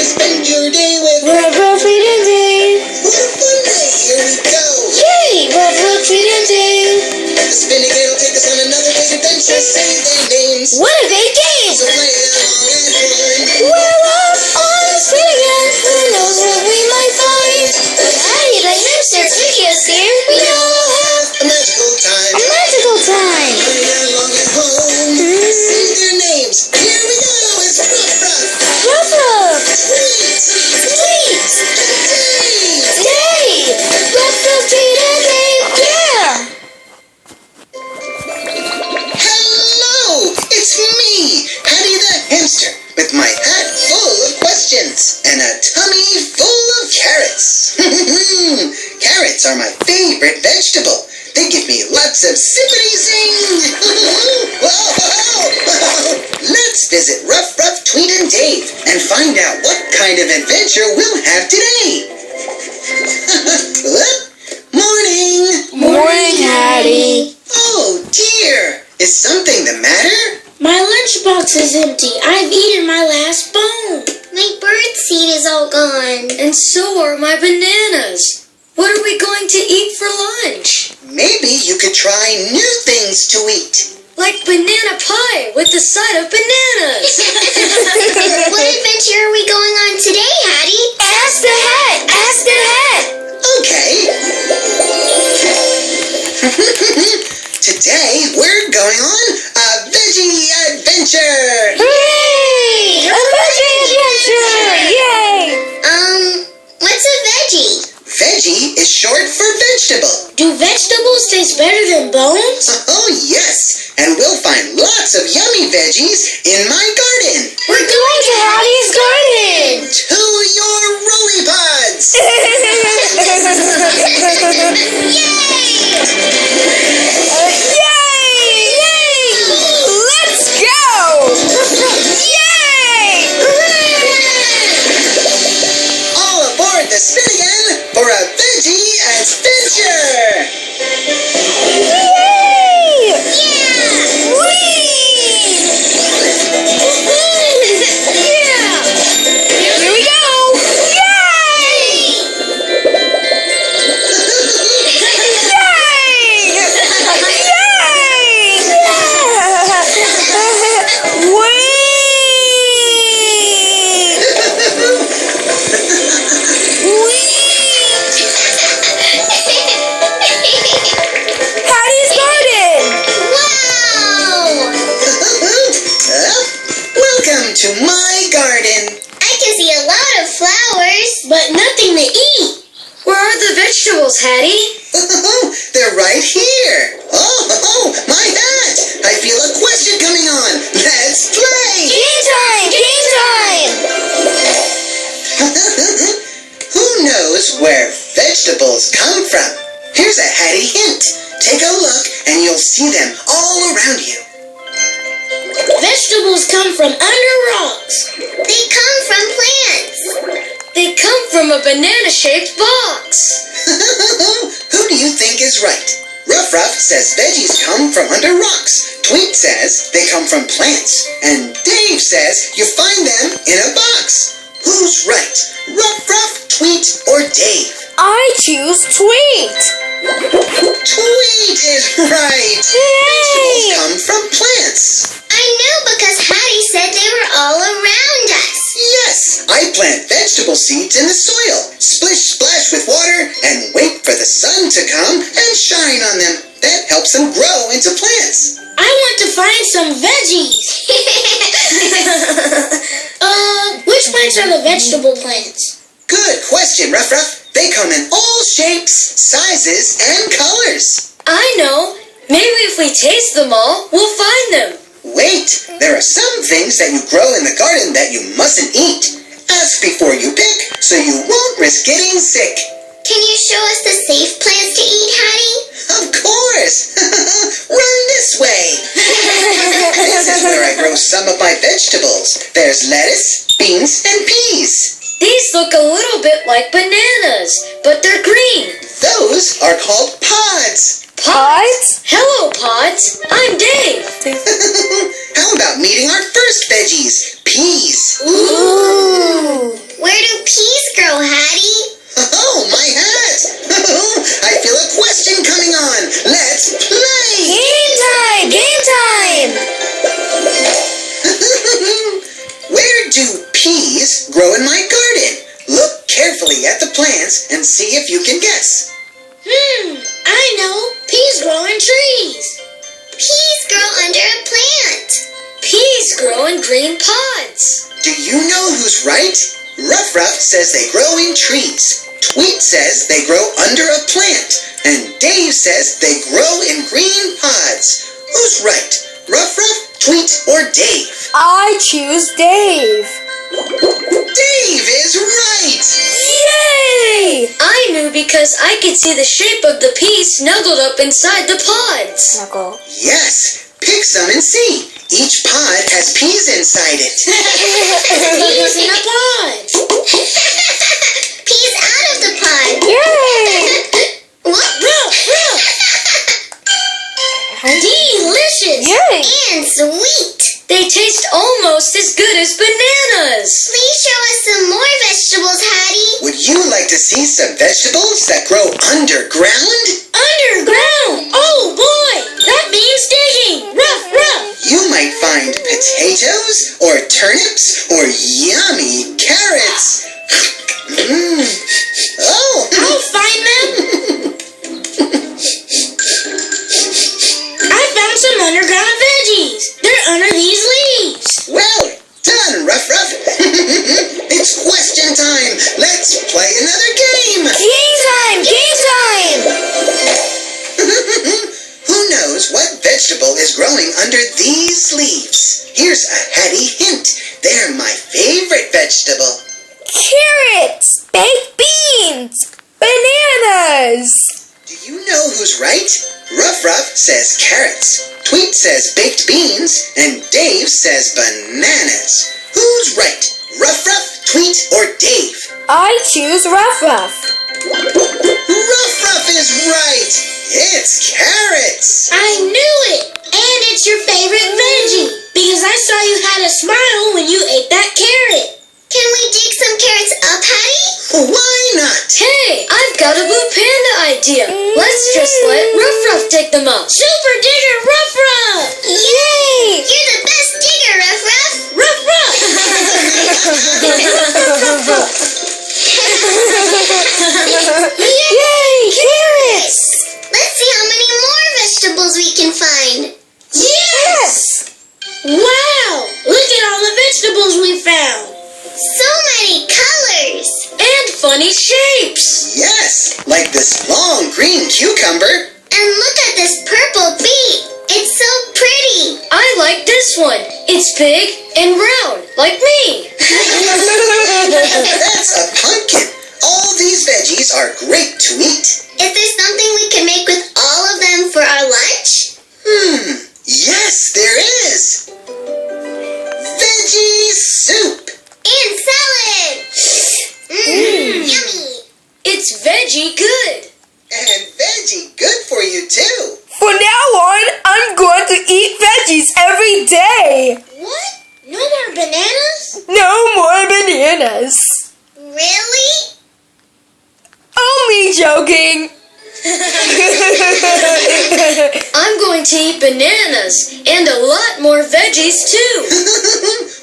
spend your day with Ruff Ruff Tweet and Dave. What a fun night, here we go. Yay! Ruff Ruff Tweet and Dave. The spinning gate will take us on another day's adventure. Say their names. What are they games? So play along and fun. We're off on the spin again. Who knows what we might find? But Hattie the hamster took us here. We all have A magical time. a magical time. Play along at home. Say their names. Here we go. It's Ruff Ruff. Ruff Ruff. Tweet. Tweet. Dave. Dave. Ruff Ruff Tweet and Dave. Yeah. Hello! It's me, Patty the Hamster, with my hat full of questions and a tummy full of carrots. Carrots are my favorite vegetable. They give me lots of zippity-zing. Whoa! Let's visit Ruff Ruff, Tweet and Dave and find out what kind of adventure we'll have today. Morning! Morning, Hattie. Oh dear! Is something the matter? My lunchbox is empty. I've eaten my last bone. My bird seed is all gone. And so are my bananas. What are we going to eat for lunch? Maybe you could try new things to eat. Like banana pie with the side of bananas. What adventure are we going on today, Hattie? Ask the hat. Ask the hat. Okay. Today we're going on a veggie adventure. Hooray! A veggie adventure! Yay! What's a veggie? Veggie is short for vegetable. Do vegetables taste better than bones? Oh yes, and we'll find lots of yummy veggies in my garden. We're going to Hattie's garden. To your rolly pods. Yay! Let's go! Yay! All aboard the spin again for a veggie adventure. Yay! Yeah! Here we go! Yay! Hattie's garden! Wow! Welcome to my garden. I can see a lot of flowers. But nothing to eat. Where are the vegetables, Hattie? They're right here. Oh, my hat. I feel a question coming on. Let's play. Game time! Game time! Who knows where vegetables come from? Here's a Hattie hint. Take a look and you'll see them all around you. Vegetables come from under rocks. They come from plants. They come from a banana-shaped box. Who do you think is right? Ruff Ruff says veggies come from under rocks. Tweet says they come from plants. And Dave says you find them in a box. Who's right? Ruff Ruff, Tweet, or Dave? I choose Tweet. Tweet is right. Vegetables come from plants. I know because Hattie said they were all around us. Yes, I plant vegetable seeds in the soil, splish splash with water, and wait for the sun to come and shine on them. That helps them grow into plants. I want to find some veggies. Which plants are the vegetable plants? Good question, Ruff Ruff. They come in all shapes, sizes, and colors. I know. Maybe if we taste them all, we'll find them. Wait, there are some things that you grow in the garden that you mustn't eat. Ask before you pick so you won't risk getting sick. Can you show us the safe plants to eat, Hattie? Of course! Run this way! This is where I grow some of my vegetables. There's lettuce, beans, and peas. These look a little bit like bananas, but they're green. Those are called pods. Pods? Hello, Pods. I'm Dave. How about meeting our first veggies, peas? Ooh. Where do peas grow, Hattie? Oh, my hat! I feel a question coming on. Let's play! Game time! Game time! Where do peas grow in my garden? Look carefully at the plants and see if you can guess. I know. Peas grow in trees. Peas grow under a plant. Peas grow in green pods. Do you know who's right? Ruff Ruff says they grow in trees. Tweet says they grow under a plant. And Dave says they grow in green pods. Who's right? Ruff Ruff, Tweet, or Dave? I choose Dave. Dave is right! Yay! I knew because I could see the shape of the pea snuggled up inside the pods. Snuggle. Yes, pick some and see. Each pod has peas inside it. Peas in a pod. Peas out of the pod. Yay! What? Delicious. Yay! And sweet. They taste almost as good as bananas. Please show us some more vegetables, Hattie. Would you like to see some vegetables that grow underground? Underground. Oh boy, that means digging. Ruff, ruff. You might find potatoes or turnips or yummy carrots. Oh! I'll find them. I found some underground veggies. They're under these leaves. Well done, Ruff Ruff. It's question time. Let's play another game. Game time! Game time! Who knows what vegetable is growing under these leaves? Here's a Hattie hint. They're my favorite vegetable. Carrots! Baked beans! Bananas! Do you know who's right? Ruff Ruff says carrots. Tweet says baked beans. And Dave says bananas. Who's right? Ruff Ruff, Tweet, or Dave? I choose Ruff Ruff. Ruff Ruff is right. It's carrots. I knew it. And it's your favorite veggie. Because I saw you had a smile when you ate that carrot. Can we dig some carrots up, Hattie? Why not? Hey, I've got a blue panda idea. Let's just let Ruff Ruff dig them up. Super digger Ruff Ruff! Yay! You're the best digger, Ruff Ruff! Ruff Ruff! Yay! Carrots! Let's see how many more vegetables we can find. Yes! Wow! Look at all the vegetables we found. So many colors. And funny shapes. Yes, like this long green cucumber. And look at this purple beet. It's so pretty. I like this one. It's big and round, like me. That's a pumpkin. All these veggies are great to eat. Is there something we can make with all of them for our lunch? Yes, there is. Veggie soup. And salad. Yummy. It's veggie good. And veggie good for you too. From now on, I'm going to eat veggies every day. What? No more bananas? No more bananas. Really? Only joking. I'm going to eat bananas and a lot more veggies too.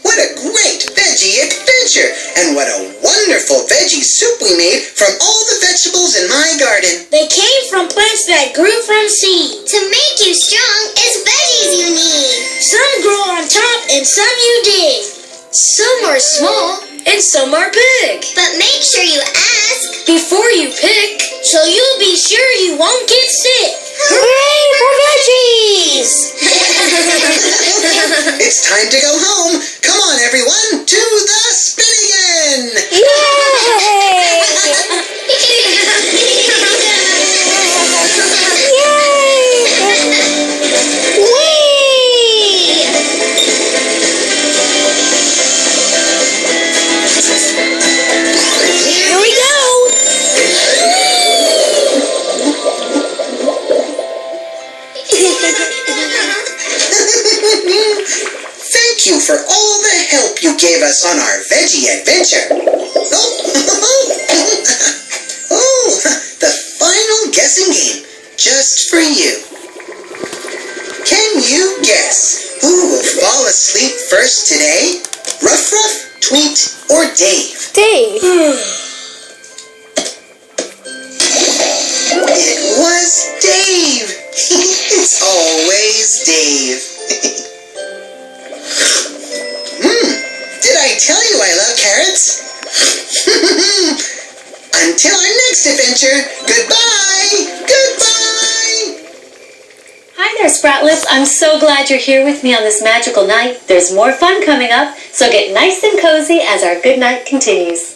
What a great veggie adventure. And what a wonderful veggie soup we made from all the vegetables in my garden. They came from plants that grew from seed. To make you strong, it's veggies you need. Some grow on top and some you dig. Some are small and some are big. But make sure you ask Before you pick, so you'll be sure you won't get sick. Hooray for veggies! It's time to go home. Come on, everyone, to the Spinnigan. Here we go! Thank you for all the help you gave us on our veggie adventure. Oh, the final guessing game, just for you. Can you guess who will fall asleep first today? Ruff Ruff, Tweet, or Dave? Dave. It was Dave. It's always Dave. Did I tell you I love carrots? Until our next adventure, goodbye! Goodbye! Hi there, Sproutlets. I'm so glad you're here with me on this magical night. There's more fun coming up, so get nice and cozy as our good night continues.